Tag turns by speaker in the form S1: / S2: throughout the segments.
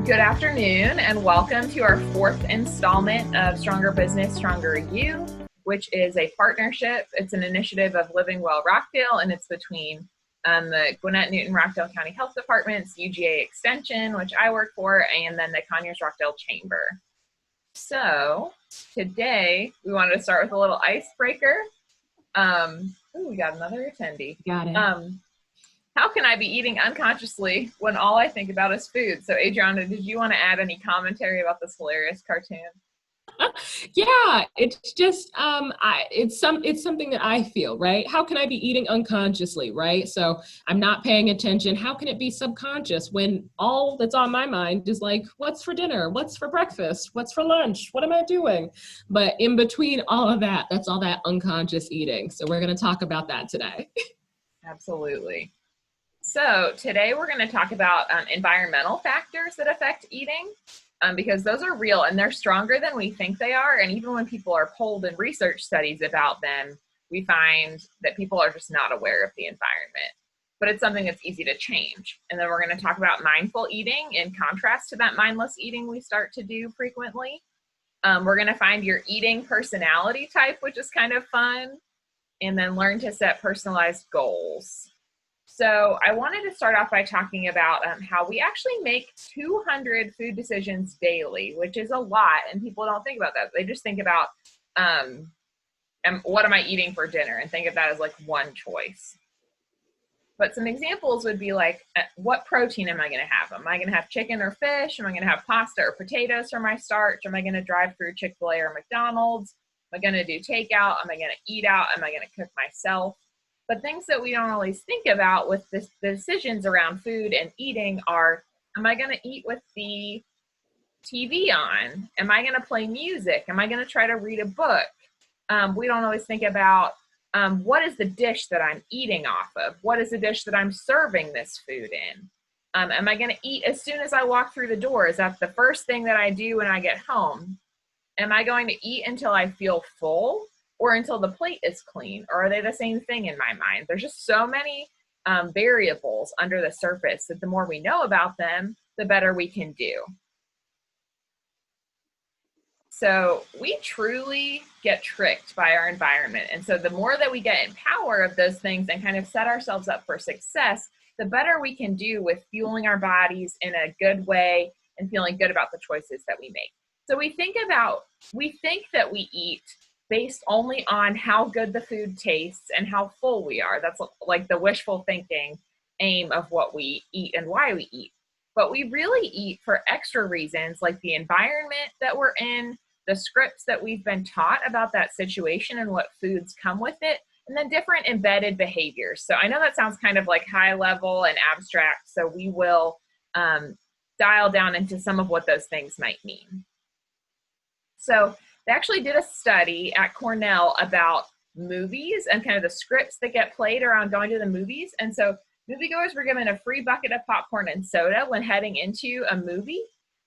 S1: Good afternoon, and welcome to our fourth installment of Stronger Business, Stronger You, which is a partnership. It's an initiative of Living Well Rockdale, and it's between the Gwinnett Newton Rockdale County Health Department's UGA Extension, which I work for, and then the Conyers Rockdale Chamber. So today we wanted to start with a little icebreaker. We got another attendee.
S2: Got it.
S1: How can I be eating unconsciously when all I think about is food? So Adriana, did you want to add any commentary about this hilarious cartoon?
S2: Yeah, it's just it's something that I feel, right? How can I be eating unconsciously, right? So I'm not paying attention. How can it be subconscious when all that's on my mind is like, what's for dinner? What's for breakfast? What's for lunch? What am I doing? But in between all of that, that's all that unconscious eating. So we're going to talk about that today.
S1: Absolutely. So today we're going to talk about environmental factors that affect eating, because those are real and they're stronger than we think they are. And even when people are polled in research studies about them, we find that people are just not aware of the environment. But it's something that's easy to change. And then we're going to talk about mindful eating in contrast to that mindless eating we start to do frequently. We're going to find your eating personality type, which is kind of fun, and then learn to set personalized goals. So I wanted to start off by talking about how we actually make 200 food decisions daily, which is a lot, and people don't think about that. They just think about what am I eating for dinner, and think of that as like one choice. But some examples would be like, what protein am I going to have? Am I going to have chicken or fish? Am I going to have pasta or potatoes for my starch? Am I going to drive through Chick-fil-A or McDonald's? Am I going to do takeout? Am I going to eat out? Am I going to cook myself? But things that we don't always think about with the decisions around food and eating are, am I going to eat with the TV on? Am I going to play music? Am I going to try to read a book? We don't always think about what is the dish that I'm eating off of? What is the dish that I'm serving this food in? Am I going to eat as soon as I walk through the door? Is that the first thing that I do when I get home? Am I going to eat until I feel full? Or until the plate is clean? Or are they the same thing in my mind? There's just so many variables under the surface that the more we know about them, the better we can do. So we truly get tricked by our environment. And so the more that we get in power of those things and kind of set ourselves up for success, the better we can do with fueling our bodies in a good way and feeling good about the choices that we make. So we think that we eat based only on how good the food tastes and how full we are. That's like the wishful thinking aim of what we eat and why we eat. But we really eat for extra reasons, like the environment that we're in, the scripts that we've been taught about that situation and what foods come with it, and then different embedded behaviors. So I know that sounds kind of like high level and abstract, so we will dial down into some of what those things might mean. So they actually did a study at Cornell about movies and kind of the scripts that get played around going to the movies. And so moviegoers were given a free bucket of popcorn and soda when heading into a movie.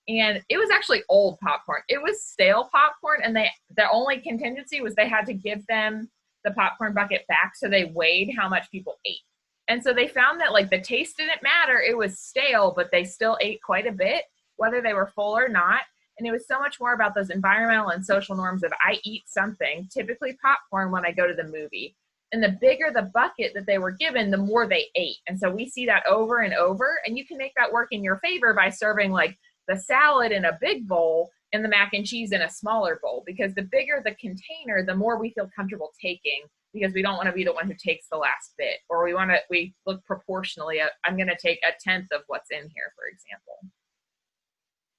S1: And it was actually old popcorn. It was stale popcorn. And the only contingency was they had to give them the popcorn bucket back. So they weighed how much people ate. And so they found that like the taste didn't matter. It was stale, but they still ate quite a bit, whether they were full or not. And it was so much more about those environmental and social norms of I eat something, typically popcorn, when I go to the movie. And the bigger the bucket that they were given, the more they ate. And so we see that over and over. And you can make that work in your favor by serving like the salad in a big bowl and the mac and cheese in a smaller bowl. Because the bigger the container, the more we feel comfortable taking, because we don't want to be the one who takes the last bit. Or we look proportionally at, I'm going to take a tenth of what's in here, for example.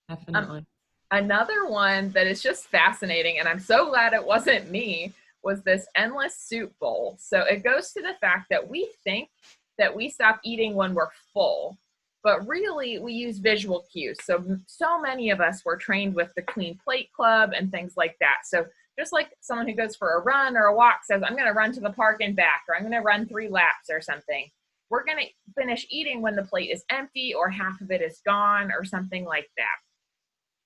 S2: Definitely.
S1: Another one that is just fascinating, and I'm so glad it wasn't me, was this endless soup bowl. So it goes to the fact that we think that we stop eating when we're full, but really we use visual cues. So many of us were trained with the Clean Plate Club and things like that. So just like someone who goes for a run or a walk says, I'm going to run to the park and back, or I'm going to run 3 laps or something. We're going to finish eating when the plate is empty or half of it is gone or something like that.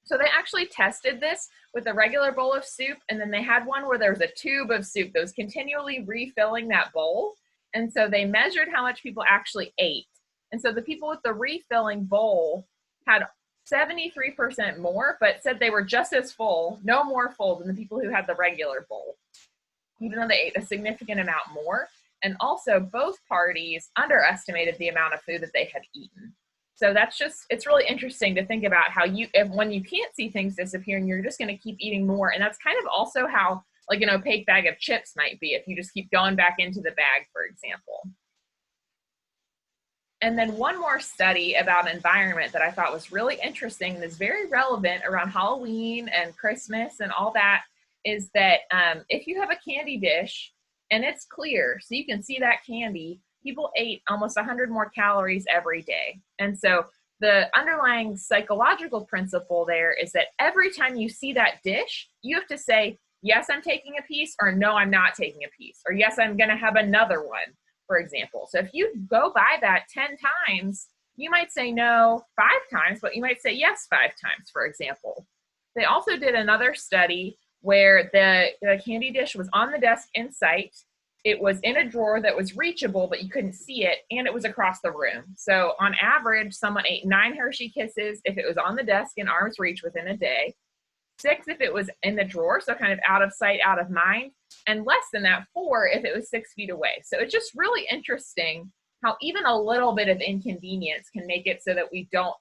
S1: So they actually tested this with a regular bowl of soup, and then they had one where there was a tube of soup that was continually refilling that bowl. And so they measured how much people actually ate. And so the people with the refilling bowl had 73% more, but said they were just as full, no more full than the people who had the regular bowl, even though they ate a significant amount more. And also, both parties underestimated the amount of food that they had eaten. So that's just, it's really interesting to think about how when you can't see things disappearing, you're just going to keep eating more. And that's kind of also how, like, an opaque bag of chips might be if you just keep going back into the bag, for example. And then one more study about environment that I thought was really interesting and is very relevant around Halloween and Christmas and all that is that if you have a candy dish and it's clear, so you can see that candy, people ate almost 100 more calories every day. And so the underlying psychological principle there is that every time you see that dish, you have to say, yes, I'm taking a piece, or no, I'm not taking a piece, or yes, I'm going to have another one, for example. So if you go by that 10 times, you might say no 5 times, but you might say yes 5 times, for example. They also did another study where the candy dish was on the desk in sight. It was in a drawer that was reachable, but you couldn't see it, and it was across the room. So on average, someone ate 9 Hershey Kisses if it was on the desk in arm's reach within a day, 6 if it was in the drawer, so kind of out of sight, out of mind, and less than that, 4 if it was 6 feet away. So it's just really interesting how even a little bit of inconvenience can make it so that we don't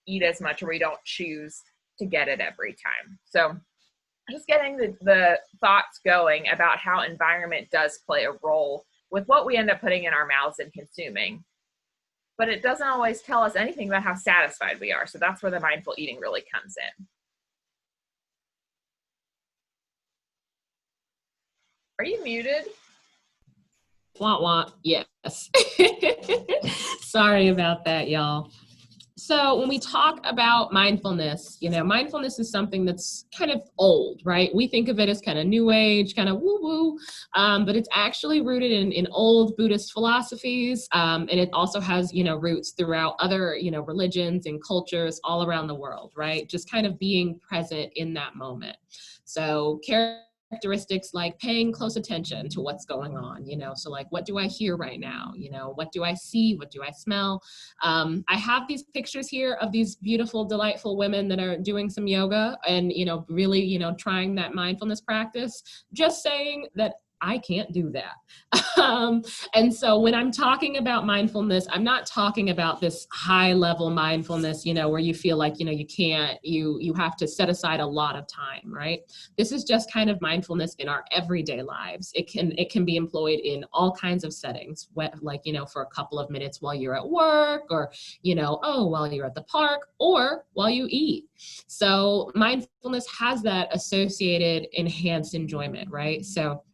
S1: eat as much, or we don't choose to get it every time. So just getting the thoughts going about how environment does play a role with what we end up putting in our mouths and consuming. But it doesn't always tell us anything about how satisfied we are. So that's where the mindful eating really comes in. Are you muted?
S2: Wah, wah. Yes. Sorry about that, y'all. So when we talk about mindfulness, mindfulness is something that's kind of old, right? We think of it as kind of new age, kind of woo-woo, but it's actually rooted in old Buddhist philosophies, and it also has, roots throughout other, religions and cultures all around the world, right? Just kind of being present in that moment. So characteristics like paying close attention to what's going on, so like, what do I hear right now? What do I see? What do I smell? I have these pictures here of these beautiful, delightful women that are doing some yoga and, really, trying that mindfulness practice, just saying that I can't do that. And so when I'm talking about mindfulness, I'm not talking about this high level mindfulness, where you feel like, you have to set aside a lot of time, right? This is just kind of mindfulness in our everyday lives. It can be employed in all kinds of settings, like, for a couple of minutes while you're at work, or, while you're at the park, or while you eat. So mindfulness has that associated enhanced enjoyment, right? So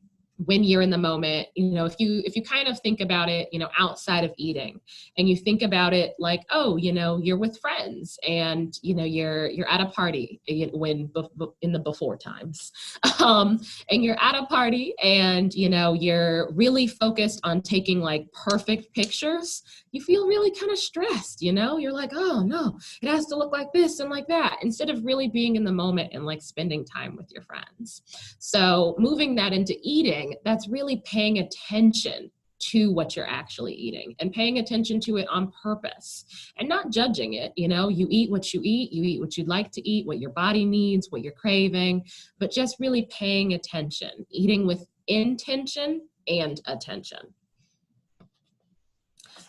S2: when you're in the moment, if you kind of think about it, outside of eating, and you think about it like, oh, you're with friends and, you're at a party in the before times, and you're at a party and, you're really focused on taking like perfect pictures, you feel really kind of stressed, you're like, oh no, it has to look like this and like that, instead of really being in the moment and like spending time with your friends. So moving that into eating, that's really paying attention to what you're actually eating and paying attention to it on purpose and not judging it. You eat what you eat what you'd like to eat, what your body needs, what you're craving, but just really paying attention, eating with intention and attention.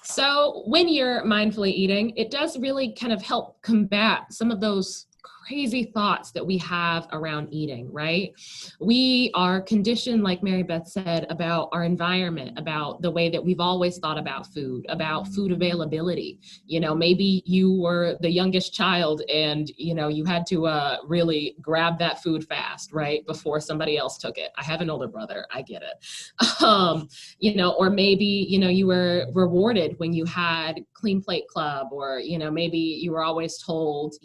S2: So when you're mindfully eating, it does really kind of help combat some of those crazy thoughts that we have around eating, right? We are conditioned, like Mary Beth said, about our environment, about the way that we've always thought about food availability. Maybe you were the youngest child and, you had to really grab that food fast, right? Before somebody else took it. I have an older brother. I get it. Or maybe, you were rewarded when you had clean plate club, or, maybe you were always told,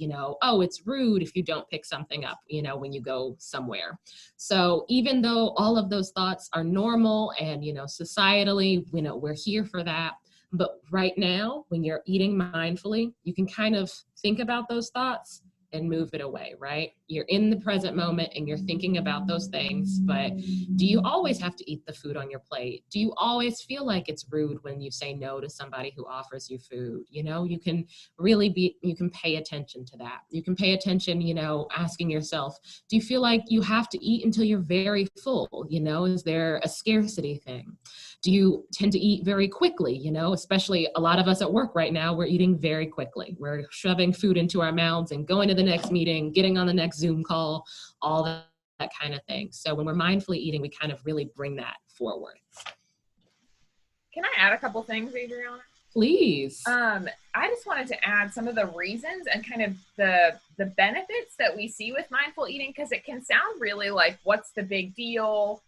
S2: oh, it's rude if you don't pick something up, when you go somewhere. So even though all of those thoughts are normal and, societally, we're here for that. But right now, when you're eating mindfully, you can kind of think about those thoughts and move it away, right? you're in the present moment and you're thinking about those things. But do you always have to eat the food on your plate? Do you always feel like it's rude when you say no to somebody who offers you food? You know, you can you can pay attention to that. You can pay attention, you know, asking yourself, do you feel like you have to eat until you're very full? You know, is there a scarcity thing? Do you tend to eat very quickly? You know, especially a lot of us at work right now, we're eating very quickly. We're shoving food into our mouths and going to the next meeting, getting on the next Zoom call, all that kind of thing. So when we're mindfully eating, we kind of really bring that forward.
S1: Can I add a couple things, Adriana?
S2: Please.
S1: I just wanted to add some of the reasons and kind of the benefits that we see with mindful eating, because it can sound really like, what's the big deal?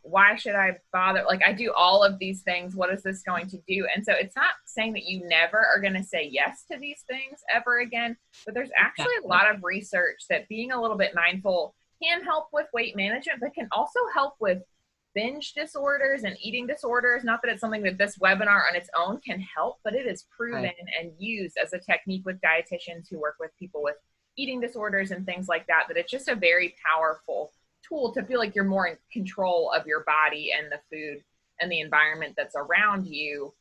S1: Why should I bother? Like, I do all of these things. What is this going to do? And so it's not saying that you never are going to say yes to these things ever again, but there's actually a lot of research that being a little bit mindful can help with weight management, but can also help with binge disorders and eating disorders. Not that it's something that this webinar on its own can help, but it is proven and used as a technique with dietitians who work with people with eating disorders and things like that, that it's just a very powerful tool to feel like you're more in control of your body and the food and the environment that's around you,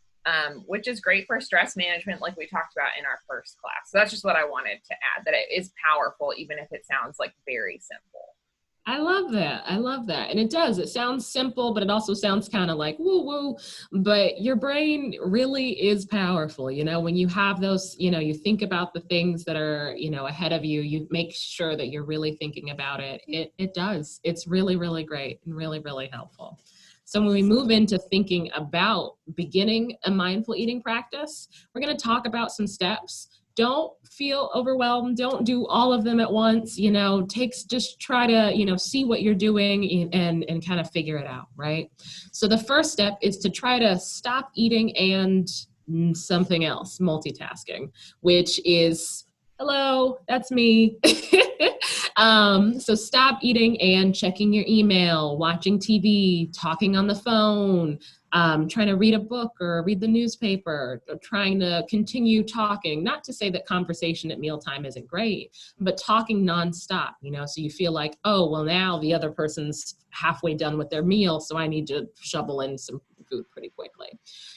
S1: which is great for stress management, like we talked about in our first class. So that's just what I wanted to add, that it is powerful, even if it sounds like very simple.
S2: I love that. I love that. And it does. It sounds simple, but it also sounds kind of like woo woo. But your brain really is powerful. You know, when you have those, you know, you think about the things that are, you know, ahead of you, you make sure that you're really thinking about it. It does. It's really, really great and really, really helpful. So when we move into thinking about beginning a mindful eating practice, we're going to talk about some steps. Don't feel overwhelmed. Don't do all of them at once. You know, just try to, you know, see what you're doing and kind of figure it out, right? So the first step is to try to stop eating and something else, multitasking, which is, hello, that's me. So stop eating and checking your email, watching TV, talking on the phone, trying to read a book or read the newspaper, or trying to continue talking. Not to say that conversation at mealtime isn't great, but talking nonstop, you know, so you feel like, oh, well, now the other person's halfway done with their meal, so I need to shovel in some food pretty quickly,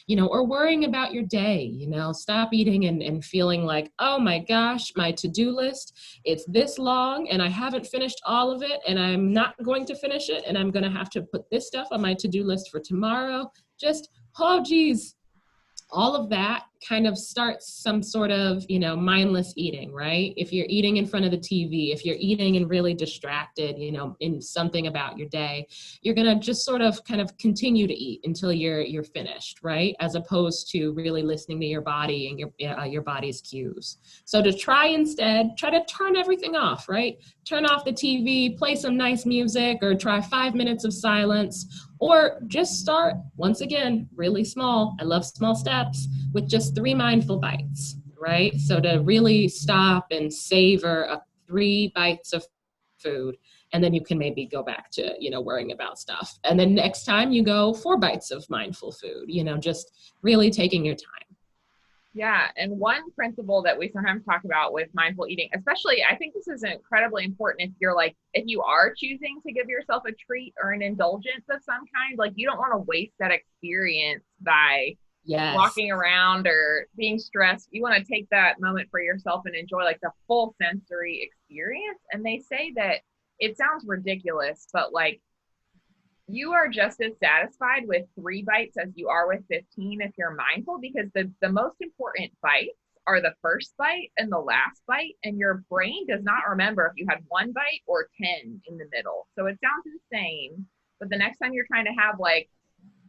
S2: you know, or worrying about your day, you know, stop eating and feeling like, oh my gosh, my to-do list, it's this long and I haven't finished all of it and I'm not going to finish it and I'm going to have to put this stuff on my to-do list for tomorrow. Just, oh geez, all of that kind of starts some sort of, you know, mindless eating, right? If you're eating in front of the TV, if you're eating and really distracted, you know, in something about your day, you're going to just sort of kind of continue to eat until you're finished, right? As opposed to really listening to your body and your body's cues. So to try to turn everything off, right? Turn off the TV, play some nice music, or try 5 minutes of silence, or just start, once again, really small. I love small steps, with just 3 mindful bites, right? So to really stop and savor 3 bites of food, and then you can maybe go back to, you know, worrying about stuff. And then next time you go 4 bites of mindful food, you know, just really taking your time.
S1: Yeah. And one principle that we sometimes talk about with mindful eating, especially, I think this is incredibly important if you are choosing to give yourself a treat or an indulgence of some kind, like you don't want to waste that experience by walking around or being stressed. You want to take that moment for yourself and enjoy like the full sensory experience. And they say that it sounds ridiculous, but like you are just as satisfied with 3 bites as you are with 15 if you're mindful, because the most important bites are the first bite and the last bite, and your brain does not remember if you had 1 bite or 10 in the middle. So it sounds insane, but the next time you're trying to have like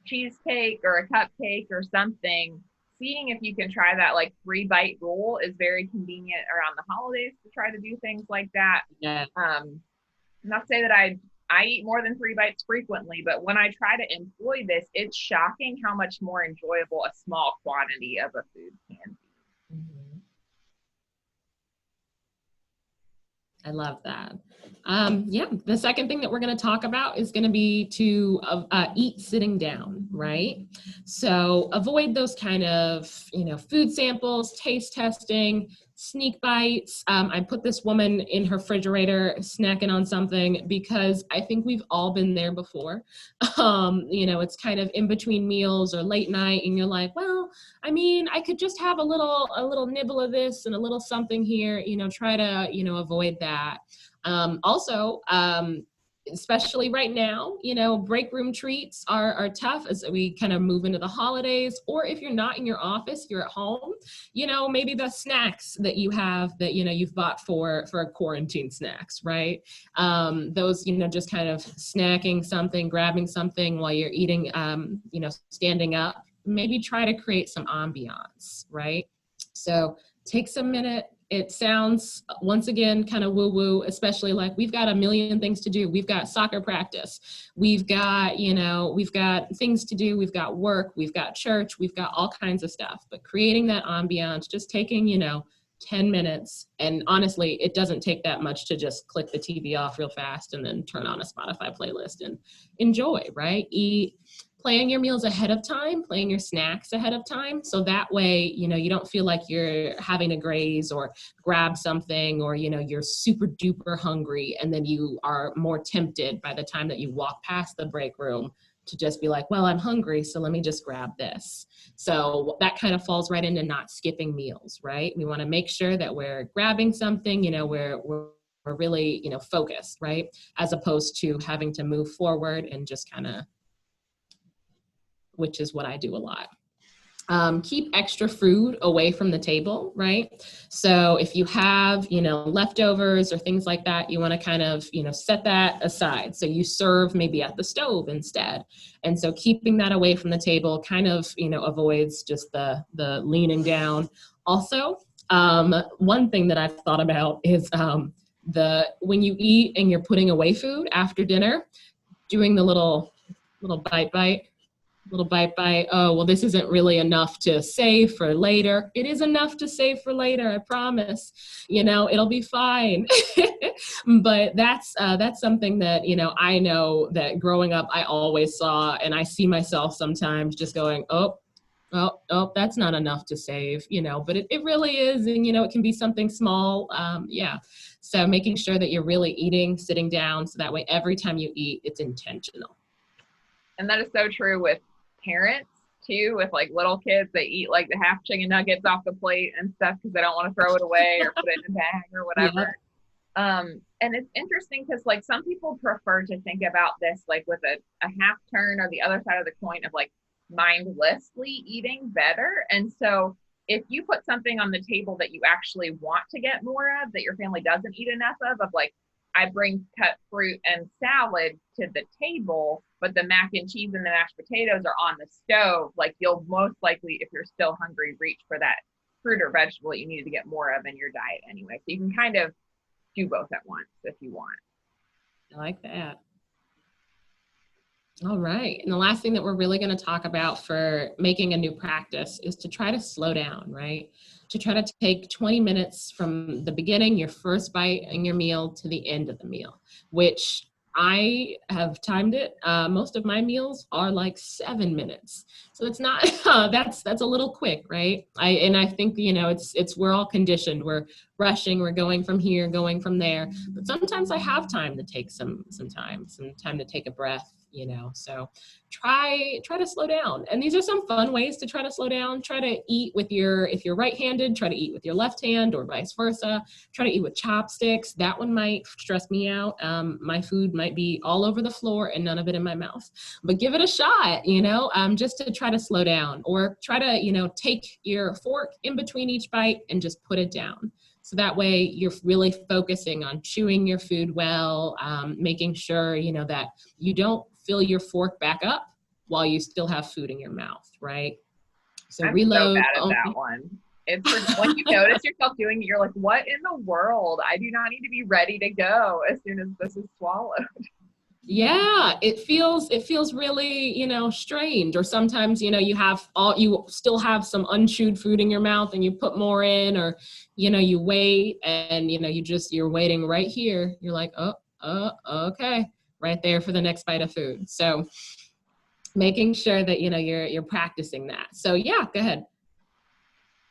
S1: cheesecake or a cupcake or something, seeing if you can try that like 3 bite rule is very convenient around the holidays to try to do things like that. Not to say that I eat more than 3 bites frequently, but when I try to employ this, it's shocking how much more enjoyable a small quantity of a food can be.
S2: Mm-hmm. I love that. The second thing that we're going to talk about is going to be to eat sitting down, right? So avoid those kind of, you know, food samples, taste testing. sneak bites. I put this woman in her refrigerator snacking on something because I think we've all been there before. It's kind of in between meals or late night and you're like, well, I mean, I could just have a little nibble of this and a little something here, try to, avoid that. Also, especially right now, break room treats are tough as we kind of move into the holidays, or if you're not in your office, you're at home, maybe the snacks that you have that, you've bought for quarantine snacks, right? Those, just kind of snacking something, grabbing something while you're eating, standing up, maybe try to create some ambiance, right? So take some minute. It sounds, once again, kind of woo-woo, especially like we've got a million things to do. We've got soccer practice. We've got things to do. We've got work. We've got church. We've got all kinds of stuff. But creating that ambiance, just taking, 10 minutes. And honestly, it doesn't take that much to just click the TV off real fast and then turn on a Spotify playlist and enjoy, right? Planning your meals ahead of time, planning your snacks ahead of time. So that way, you don't feel like you're having to graze or grab something or, you're super duper hungry. And then you are more tempted by the time that you walk past the break room to just be like, well, I'm hungry, so let me just grab this. So that kind of falls right into not skipping meals, right? We want to make sure that we're grabbing something, we're really, focused, right? As opposed to having to move forward and just kind of, which is what I do a lot. Keep extra food away from the table, right? So if you have, leftovers or things like that, you want to kind of, set that aside. So you serve maybe at the stove instead. And so keeping that away from the table kind of, avoids just the leaning down. Also, one thing that I've thought about is when you eat and you're putting away food after dinner, doing the little bite. Oh, well, this isn't really enough to save for later. It is enough to save for later, I promise. It'll be fine. But that's something that, I know that growing up, I always saw, and I see myself sometimes just going, oh, that's not enough to save, but it really is. And, it can be something small. So making sure that you're really eating, sitting down, so that way every time you eat, it's intentional.
S1: And that is so true with parents too, with like little kids. They eat like the half chicken nuggets off the plate and stuff because they don't want to throw it away or put it in a bag or whatever. Yeah. And it's interesting because like some people prefer to think about this like with a half turn or the other side of the coin of like mindlessly eating better. And so if you put something on the table that you actually want to get more of, that your family doesn't eat enough of like, I bring cut fruit and salad to the table, but the mac and cheese and the mashed potatoes are on the stove. Like you'll most likely, if you're still hungry, reach for that fruit or vegetable you need to get more of in your diet anyway. So you can kind of do both at once if you want.
S2: I like that. All right. And the last thing that we're really going to talk about for making a new practice is to try to slow down, right? To try to take 20 minutes from the beginning, your first bite in your meal, to the end of the meal, which I have timed it. Most of my meals are like 7 minutes. So it's not, that's a little quick, right? I think, we're all conditioned. We're rushing, we're going from here, going from there. But sometimes I have time to take some time to take a breath, so try to slow down. And these are some fun ways to try to slow down. Try to eat with if you're right-handed, try to eat with your left hand or vice versa. Try to eat with chopsticks. That one might stress me out. My food might be all over the floor and none of it in my mouth, but give it a shot, just to try to slow down, or try to, take your fork in between each bite and just put it down. So that way you're really focusing on chewing your food well, making sure, that you don't fill your fork back up while you still have food in your mouth, right? So
S1: I'm
S2: reload.
S1: so bad at that one. It's when you notice yourself doing it, you're like, what in the world? I do not need to be ready to go as soon as this is swallowed.
S2: Yeah, it feels really, strange. Or sometimes, you still have some unchewed food in your mouth and you put more in, or, you wait and, you're waiting right here. You're like, oh, okay, right there for the next bite of food. So making sure that, you're practicing that. So yeah, go ahead.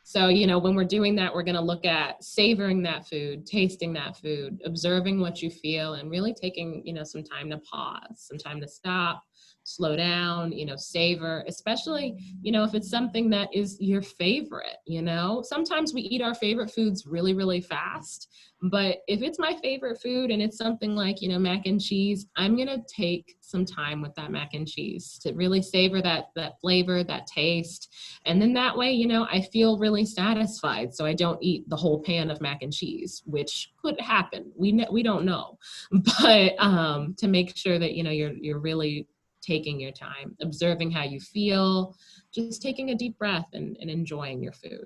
S2: So, you know, when we're doing that, we're going to look at savoring that food, tasting that food, observing what you feel, and really taking, you know, some time to pause, some time to stop, slow down, you know, savor, especially, you know, if it's something that is your favorite, you know. Sometimes we eat our favorite foods really, really fast. But if it's my favorite food and it's something like, you know, mac and cheese, I'm going to take some time with that mac and cheese to really savor that flavor, that taste. And then that way, you know, I feel really satisfied. So I don't eat the whole pan of mac and cheese, which could happen. We don't know. But to make sure that, you know, you're really taking your time, observing how you feel, just taking a deep breath and enjoying your food.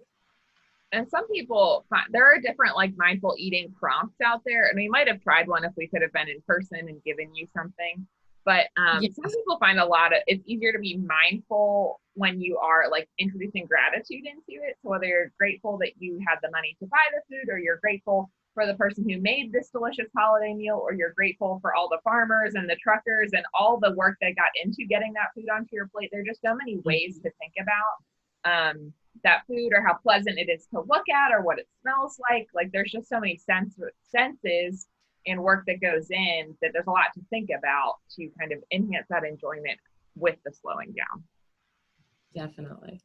S1: And some people, there are different like mindful eating prompts out there. And we might have tried one if we could have been in person and given you something. But
S2: Yes.
S1: some people find it's easier to be mindful when you are like introducing gratitude into it. So whether you're grateful that you had the money to buy the food, or you're grateful for the person who made this delicious holiday meal, or you're grateful for all the farmers and the truckers and all the work that got into getting that food onto your plate. There are just so many ways to think about that food, or how pleasant it is to look at, or what it smells like. Like there's just so many senses and work that goes in, that there's a lot to think about to kind of enhance that enjoyment with the slowing down.
S2: Definitely.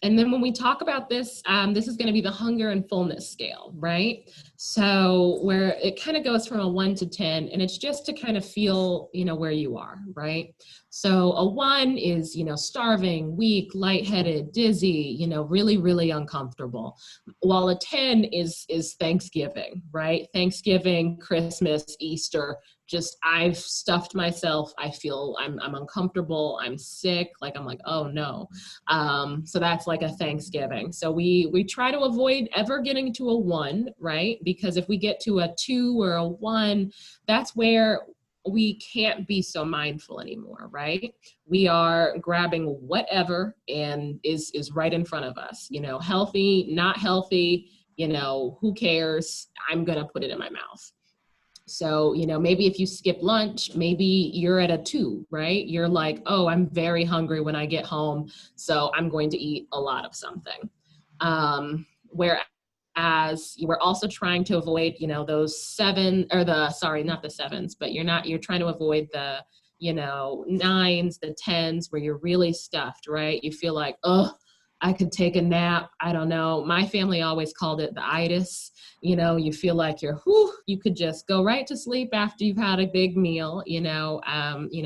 S2: And then when we talk about this, this is going to be the hunger and fullness scale, right? So where it kind of goes from a 1 to 10, and it's just to kind of feel, you know, where you are, right? So a 1 is, you know, starving, weak, lightheaded, dizzy, you know, really, really uncomfortable. While a 10 is Thanksgiving, right? Thanksgiving, Christmas, Easter, just I've stuffed myself. I feel I'm uncomfortable. I'm sick. Like I'm like, oh no. So that's like a Thanksgiving. So we try to avoid ever getting to a 1, right? Because if we get to a 2 or a 1, that's where we can't be so mindful anymore, right? We are grabbing whatever and is right in front of us, you know, healthy, not healthy, you know, who cares? I'm going to put it in my mouth. So, you know, maybe if you skip lunch, maybe you're at a 2, right? You're like, oh, I'm very hungry when I get home, so I'm going to eat a lot of something. Whereas you were also trying to avoid, you know, those 7 or not the 7s, but you're trying to avoid the, you know, 9s, the 10s where you're really stuffed, right? You feel like, oh, I could take a nap. I don't know. My family always called it the itis. You know, you feel like you could just go right to sleep after you've had a big meal, you know,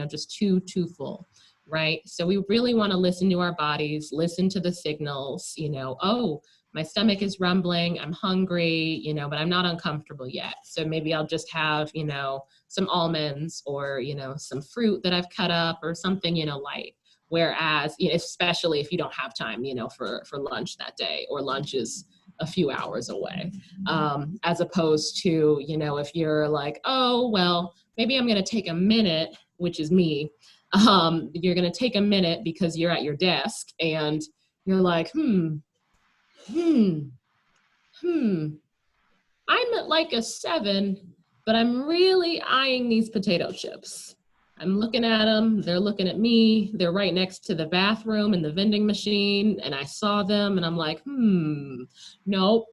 S2: just too full, right? So we really want to listen to our bodies, listen to the signals, you know, oh, my stomach is rumbling, I'm hungry, you know, but I'm not uncomfortable yet. So maybe I'll just have, you know, some almonds or, you know, some fruit that I've cut up or something, you know, light. Whereas, you know, especially if you don't have time, you know, for lunch that day, or lunch is a few hours away, as opposed to, you know, if you're like, oh, well, maybe I'm going to take a minute, which is me. You're going to take a minute because you're at your desk and you're like, I'm at like a 7, but I'm really eyeing these potato chips. I'm looking at them, they're looking at me, they're right next to the bathroom and the vending machine, and I saw them and I'm like, nope.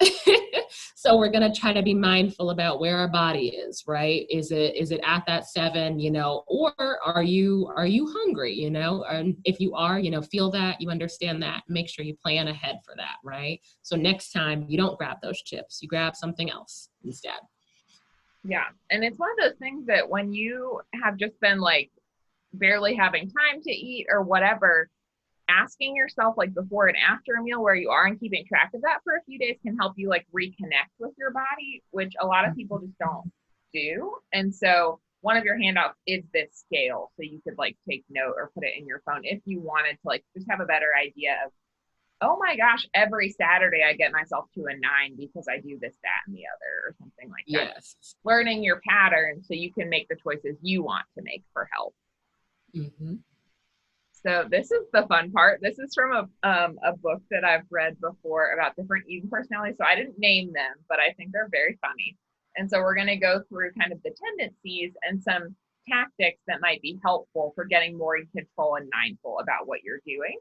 S2: So we're gonna try to be mindful about where our body is, right? Is it at that 7, you know, or are you hungry, you know? And if you are, you know, feel that, you understand that, make sure you plan ahead for that, right? So next time you don't grab those chips, you grab something else instead.
S1: Yeah. And it's one of those things that when you have just been like barely having time to eat or whatever, asking yourself like before and after a meal where you are and keeping track of that for a few days can help you like reconnect with your body, which a lot of people just don't do. And so one of your handouts is this scale. So you could like take note or put it in your phone if you wanted to like just have a better idea of, oh my gosh, every Saturday I get myself to a 9 because I do this, that, and the other, or something like that.
S2: Yes.
S1: Learning your pattern so you can make the choices you want to make for health.
S2: Mm-hmm.
S1: So this is the fun part. This is from a book that I've read before about different eating personalities. So I didn't name them, but I think they're very funny. And so we're going to go through kind of the tendencies and some tactics that might be helpful for getting more in control and mindful about what you're doing.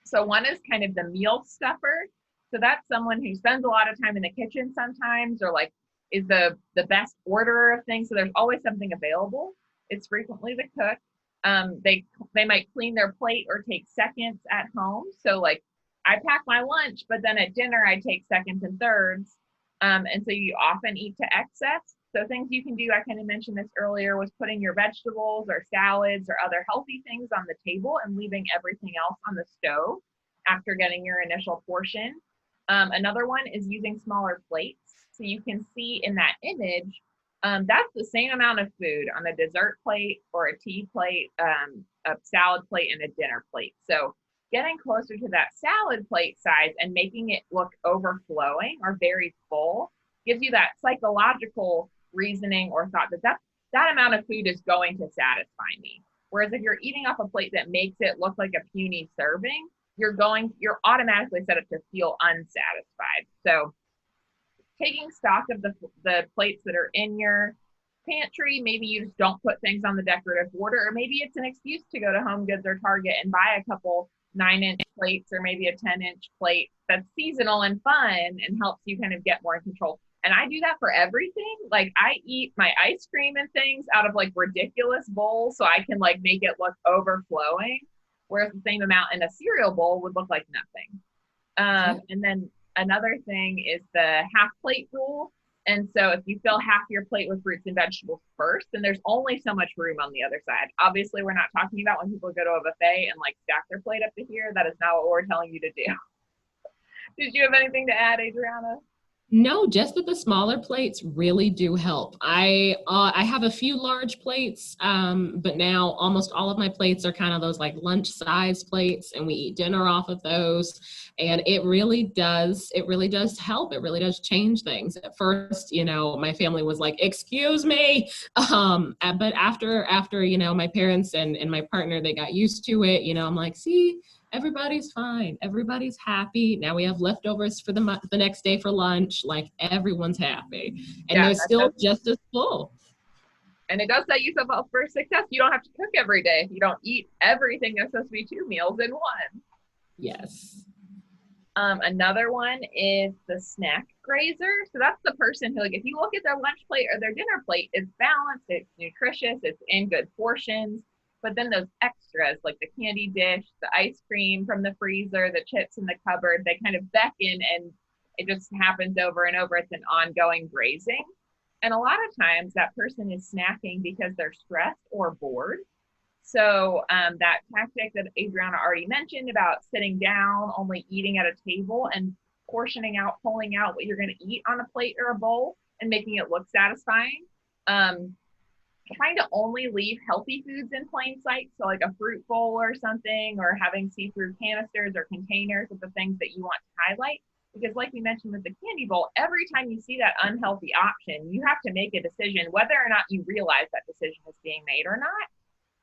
S1: So one is kind of the meal stuffer. So that's someone who spends a lot of time in the kitchen sometimes, or like is the best orderer of things. So there's always something available. It's frequently the cook. They might clean their plate or take seconds at home. So like I pack my lunch, but then at dinner I take seconds and thirds. And so you often eat to excess. So things you can do, I kind of mentioned this earlier, was putting your vegetables or salads or other healthy things on the table and leaving everything else on the stove after getting your initial portion. Another one is using smaller plates. So you can see in that image, that's the same amount of food on a dessert plate or a tea plate, a salad plate, and a dinner plate. So getting closer to that salad plate size and making it look overflowing or very full gives you that psychological reasoning or thought that amount of food is going to satisfy me. Whereas if you're eating off a plate that makes it look like a puny serving, you're automatically set up to feel unsatisfied. So taking stock of the plates that are in your pantry, maybe you just don't put things on the decorative border, or maybe it's an excuse to go to Home Goods or Target and buy a couple 9-inch plates or maybe a 10-inch plate that's seasonal and fun and helps you kind of get more in control. And I do that for everything. Like I eat my ice cream and things out of like ridiculous bowls so I can like make it look overflowing, whereas the same amount in a cereal bowl would look like nothing. And then another thing is the half plate rule. And so if you fill half your plate with fruits and vegetables first, then there's only so much room on the other side. Obviously, we're not talking about when people go to a buffet and like stack their plate up to here. That is not what we're telling you to do. Did you have anything to add, Adriana?
S2: No, just that the smaller plates really do help. I have a few large plates, but now almost all of my plates are kind of those like lunch size plates, and we eat dinner off of those. And it really does help. It really does change things. At first, my family was like, "Excuse me," but after my parents and my partner, they got used to it. I'm like, "See, everybody's fine. Everybody's happy. Now we have leftovers for the next day for lunch. Like everyone's happy, and they're still just as full."
S1: And it does set yourself up for success. You don't have to cook every day if you don't eat everything. There's supposed to be 2 meals in one.
S2: Yes.
S1: Another one is the snack grazer. So that's the person who, like, if you look at their lunch plate or their dinner plate, it's balanced, it's nutritious, it's in good portions. But then those extras, like the candy dish, the ice cream from the freezer, the chips in the cupboard, they kind of beckon, and it just happens over and over. It's an ongoing grazing. And a lot of times that person is snacking because they're stressed or bored. So that tactic that Adriana already mentioned about sitting down, only eating at a table, and portioning out, pulling out what you're going to eat on a plate or a bowl and making it look satisfying. Trying to only leave healthy foods in plain sight. So like a fruit bowl or something, or having see-through canisters or containers of the things that you want to highlight. Because like we mentioned with the candy bowl, every time you see that unhealthy option, you have to make a decision whether or not you realize that decision is being made or not.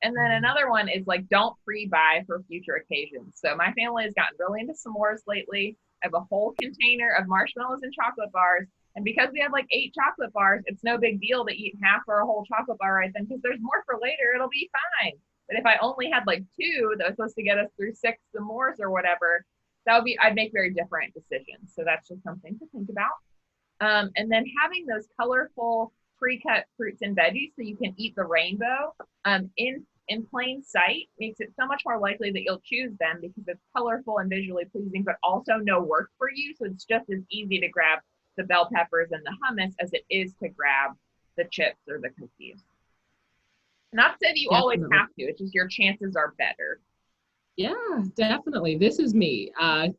S1: And then another one is like, don't pre-buy for future occasions. So my family has gotten really into s'mores lately. I have a whole container of marshmallows and chocolate bars. And because we have like 8 chocolate bars, it's no big deal to eat half or a whole chocolate bar right then, because there's more for later. It'll be fine. But if I only had like 2 that was supposed to get us through 6 s'mores or whatever, I'd make very different decisions. So that's just something to think about. And then having those colorful pre-cut fruits and veggies so you can eat the rainbow in plain sight makes it so much more likely that you'll choose them, because it's colorful and visually pleasing, but also no work for you. So it's just as easy to grab the bell peppers and the hummus as it is to grab the chips or the cookies. Not that you always have to, it's just your chances are better.
S2: Yeah, definitely. This is me. I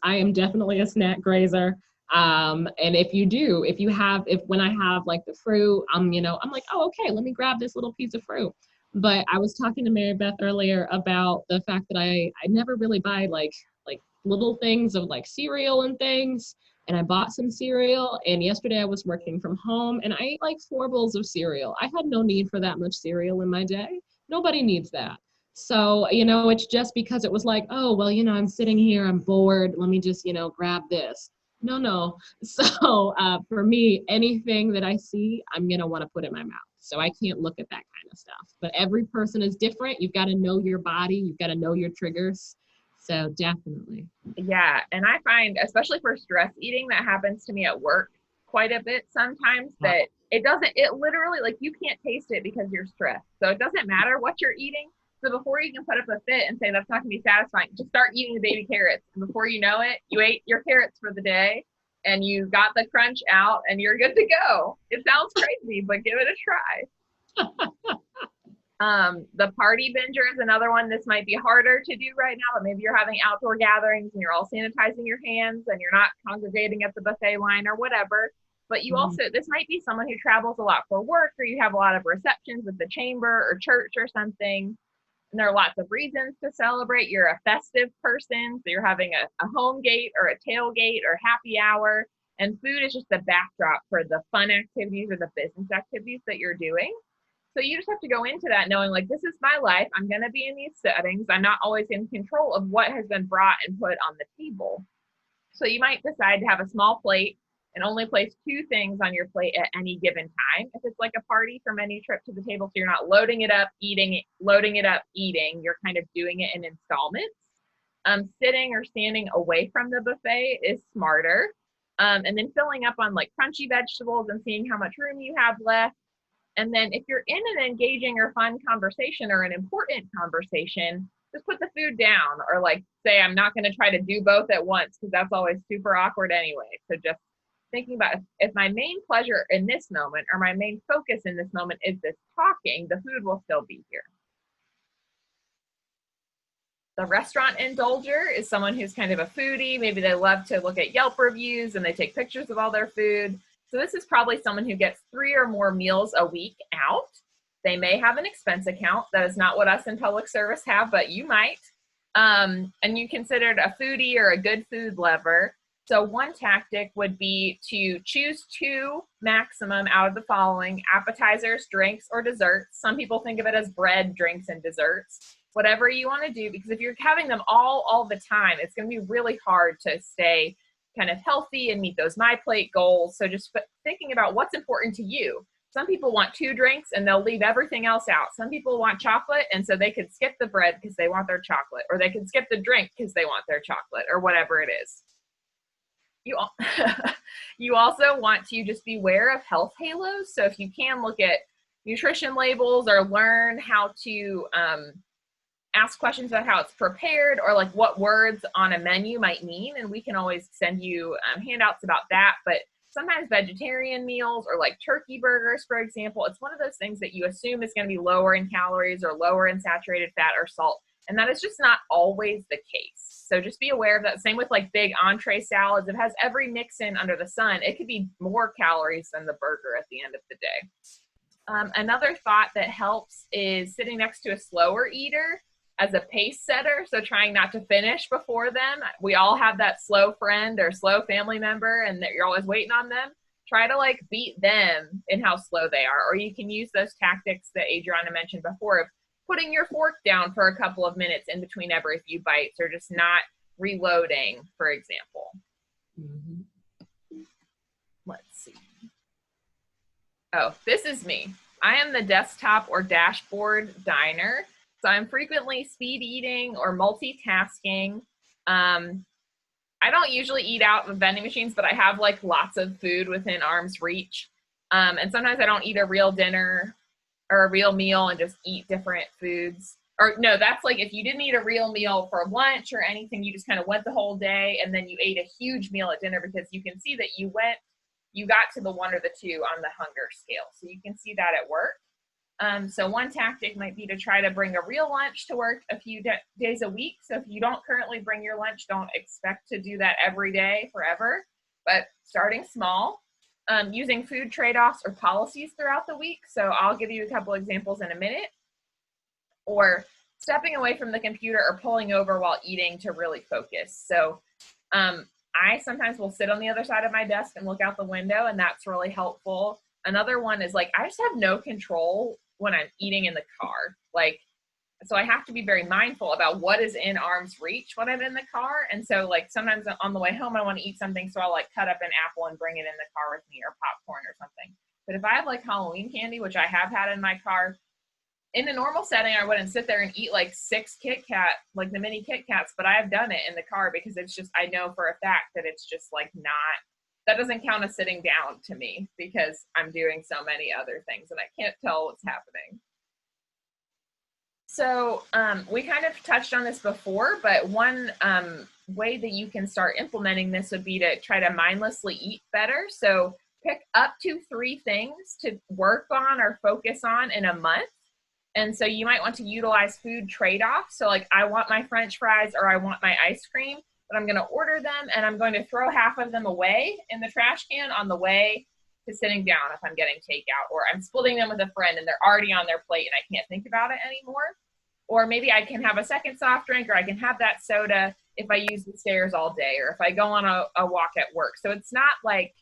S2: am definitely a snack grazer. And when I have like the fruit, I'm like, oh, okay, let me grab this little piece of fruit. But I was talking to Mary Beth earlier about the fact that I never really buy like little things of like cereal and things. And I bought some cereal, and yesterday I was working from home and I ate like 4 bowls of cereal. I had no need for that much cereal in my day. Nobody needs that. So, it's just because it was like, oh, well, I'm sitting here, I'm bored. Let me just, grab this. No. So for me, anything that I see, I'm going to want to put in my mouth. So I can't look at that kind of stuff. But every person is different. You've got to know your body. You've got to know your triggers. So definitely.
S1: Yeah, and I find, especially for stress eating, that happens to me at work quite a bit sometimes,
S2: Uh,
S1: that it literally, like, you can't taste it because you're stressed. So it doesn't matter what you're eating. So before you can put up a fit and say that's not going to be satisfying, just start eating the baby carrots. And before you know it, you ate your carrots for the day and you got the crunch out and you're good to go. It sounds crazy, but give it a try. The party binger is another one. This might be harder to do right now, but maybe you're having outdoor gatherings and you're all sanitizing your hands and you're not congregating at the buffet line or whatever. But you
S2: mhm.
S1: also, this might be someone who travels a lot for work, or you have a lot of receptions with the chamber or church or something. And there are lots of reasons to celebrate. You're a festive person, so you're having a home gate or a tailgate or happy hour. And food is just the backdrop for the fun activities or the business activities that you're doing. So you just have to go into that knowing, like, this is my life. I'm going to be in these settings. I'm not always in control of what has been brought and put on the table. So you might decide to have a small plate and only place 2 things on your plate at any given time. If it's like a party from any trip to the table, so you're not loading it up, eating, loading it up, eating, you're kind of doing it in installments. Sitting or standing away from the buffet is smarter. And then filling up on like crunchy vegetables and seeing how much room you have left. And then if you're in an engaging or fun conversation or an important conversation, just put the food down, or like say, I'm not going to try to do both at once because that's always super awkward anyway. So just thinking about, if my main pleasure in this moment or my main focus in this moment is this talking, the food will still be here. The restaurant indulger is someone who's kind of a foodie. Maybe they love to look at Yelp reviews and they take pictures of all their food. So this is probably someone who gets 3 or more meals a week out. They may have an expense account. That is not what us in public service have, but you might. And you considered a foodie or a good food lover. So one tactic would be to choose 2 maximum out of the following: appetizers, drinks, or desserts. Some people think of it as bread, drinks, and desserts. Whatever you want to do, because if you're having them all the time, it's going to be really hard to stay kind of healthy and meet those my plate goals. So just thinking about what's important to you. Some people want 2 drinks and they'll leave everything else out. Some people want chocolate, and so they could skip the bread because they want their chocolate, or they could skip the drink because they want their chocolate, or whatever it is. You you also want to just beware of health halos. So if you can, look at nutrition labels or learn how to ask questions about how it's prepared, or like what words on a menu might mean. And we can always send you handouts about that. But sometimes vegetarian meals or like turkey burgers, for example, it's one of those things that you assume is going to be lower in calories or lower in saturated fat or salt. And that is just not always the case. So just be aware of that. Same with like big entree salads. It has every mix in under the sun. It could be more calories than the burger at the end of the day. Another thought that helps is sitting next to a slower eater as a pace setter. So trying not to finish before them. We all have that slow friend or slow family member, and that you're always waiting on them. Try to like beat them in how slow they are. Or you can use those tactics that Adriana mentioned before of putting your fork down for a couple of minutes in between every few bites, or just not reloading, for example. Mm-hmm. Let's see. Oh, this is me. I am the desktop or dashboard diner. So I'm frequently speed eating or multitasking. I don't usually eat out of vending machines, but I have like lots of food within arm's reach. And sometimes I don't eat a real dinner or a real meal and just eat different foods. Or no, that's like if you didn't eat a real meal for lunch or anything, you just kind of went the whole day and then you ate a huge meal at dinner, because you can see that you got to the 1 or the 2 on the hunger scale. So you can see that at work. So one tactic might be to try to bring a real lunch to work a few days a week. So if you don't currently bring your lunch, don't expect to do that every day forever, but starting small. Using food trade-offs or policies throughout the week. So I'll give you a couple examples in a minute. Or stepping away from the computer or pulling over while eating to really focus. So I sometimes will sit on the other side of my desk and look out the window, and that's really helpful. Another one is like, I just have no control when I'm eating in the car. Like, so I have to be very mindful about what is in arm's reach when I'm in the car. And so like sometimes on the way home, I want to eat something. So I'll like cut up an apple and bring it in the car with me, or popcorn or something. But if I have like Halloween candy, which I have had in my car, in a normal setting, I wouldn't sit there and eat like 6 Kit Kat, like the mini Kit Kats, but I've done it in the car because it's just, I know for a fact that it's just like not, that doesn't count as sitting down to me because I'm doing so many other things and I can't tell what's happening. So we kind of touched on this before, but one way that you can start implementing this would be to try to mindlessly eat better. So pick up to 3 things to work on or focus on in a month. And so you might want to utilize food trade-offs. So like, I want my French fries or I want my ice cream, but I'm going to order them and I'm going to throw half of them away in the trash can on the way to sitting down if I'm getting takeout, or I'm splitting them with a friend and they're already on their plate and I can't think about it anymore. Or maybe I can have a second soft drink, or I can have that soda if I use the stairs all day, or if I go on a walk at work. So it's not like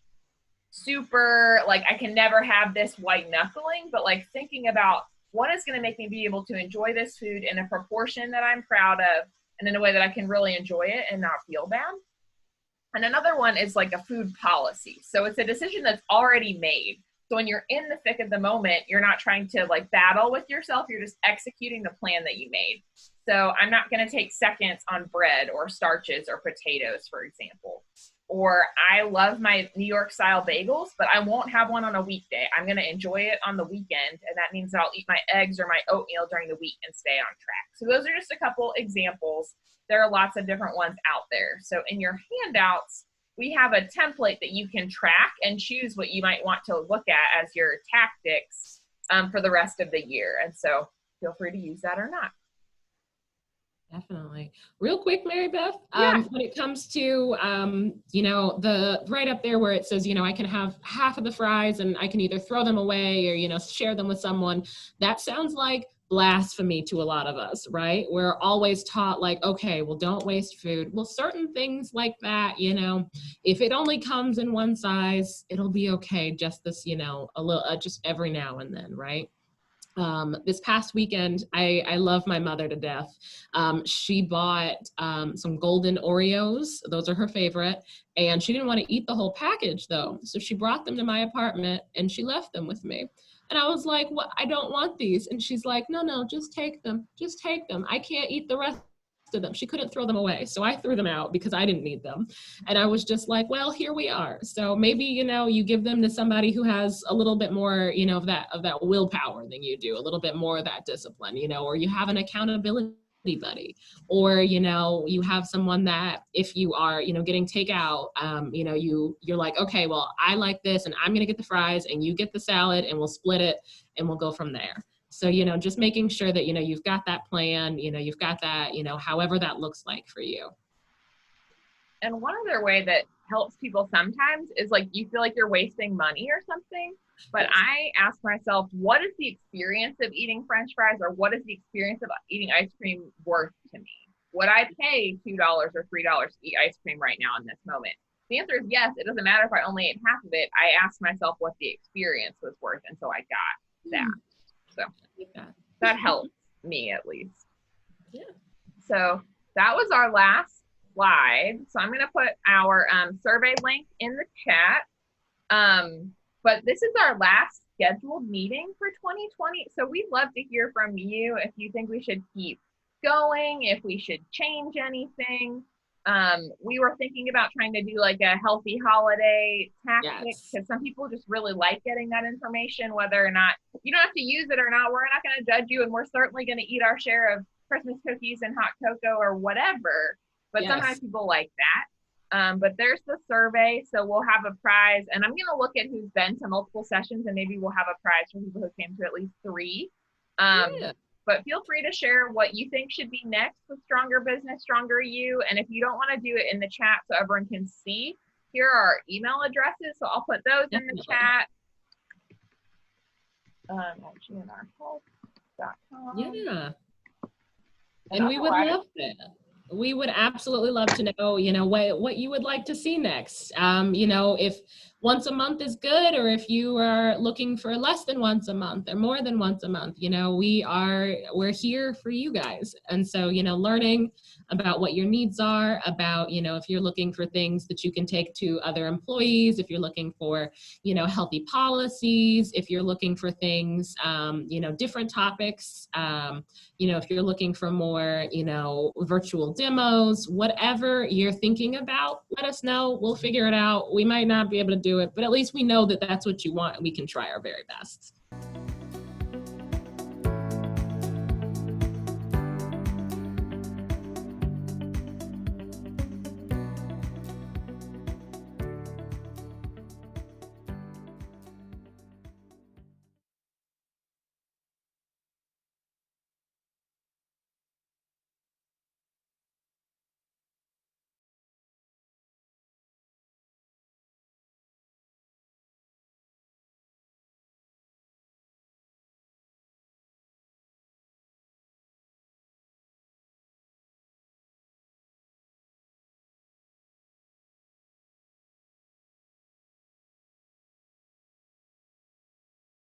S1: super, like I can never have this white knuckling, but like thinking about what is going to make me be able to enjoy this food in a proportion that I'm proud of and in a way that I can really enjoy it and not feel bad. And another one is like a food policy. So it's a decision that's already made. So when you're in the thick of the moment, you're not trying to like battle with yourself. You're just executing the plan that you made. So I'm not going to take seconds on bread or starches or potatoes, for example. Or I love my New York style bagels, but I won't have one on a weekday. I'm going to enjoy it on the weekend. And that means that I'll eat my eggs or my oatmeal during the week and stay on track. So those are just a couple examples. There are lots of different ones out there. So in your handouts, we have a template that you can track and choose what you might want to look at as your tactics for the rest of the year. And so feel free to use that or not.
S2: Definitely. Real quick, Mary Beth,
S1: Yeah.
S2: when it comes to, the right up there where it says, I can have half of the fries and I can either throw them away or, share them with someone. That sounds like blasphemy to a lot of us, right? We're always taught like, okay, well, don't waste food. Well, certain things like that, if it only comes in one size, it'll be okay. Just this, a little, just every now and then, right? This past weekend, I love my mother to death. She bought some golden Oreos. Those are her favorite. And she didn't want to eat the whole package though. So she brought them to my apartment and she left them with me. And I was like, "What? I don't want these." And she's like, no, just take them. Just take them. I can't eat the rest of them. She couldn't throw them away. So I threw them out because I didn't need them. And I was just like, well, here we are. So maybe, you give them to somebody who has a little bit more, of that willpower than you do, a little bit more of that discipline, or you have an accountability buddy, or, you have someone that if you are, getting takeout, you're like, okay, well, I like this and I'm going to get the fries and you get the salad and we'll split it and we'll go from there. So, just making sure that, you've got that plan, you've got that, however that looks like for you.
S1: And one other way that helps people sometimes is like, you feel like you're wasting money or something. But I ask myself, what is the experience of eating French fries, or what is the experience of eating ice cream worth to me? Would I pay $2 or $3 to eat ice cream right now in this moment? The answer is yes. It doesn't matter if I only ate half of it. I asked myself what the experience was worth, and so I got that. So that helps me at least.
S2: Yeah.
S1: So that was our last slide. So I'm going to put our survey link in the chat. But this is our last scheduled meeting for 2020. So we'd love to hear from you if you think we should keep going, if we should change anything. We were thinking about trying to do like a healthy holiday tactic, because some people just really like getting that information, whether or not you don't have to use it or not. We're not going to judge you, and we're certainly going to eat our share of Christmas cookies and hot cocoa or whatever. But sometimes people like that. But there's the survey, so we'll have a prize, and I'm going to look at who's been to multiple sessions, and maybe we'll have a prize for people who came to at least 3. But feel free to share what you think should be next with Stronger Business, Stronger You. And if you don't want to do it in the chat so everyone can see, here are our email addresses. So I'll put those in the chat. At gnrhealth.com.
S2: Yeah. And we would love that. We would absolutely love to know, what you would like to see next. If once a month is good, or if you are looking for less than once a month or more than once a month, we're here for you guys. And so, learning about what your needs are, about, if you're looking for things that you can take to other employees, if you're looking for, healthy policies, if you're looking for things, different topics, if you're looking for more, virtual demos, whatever you're thinking about, let us know. We'll figure it out. We might not be able to do it, but at least we know that that's what you want, and we can try our very best.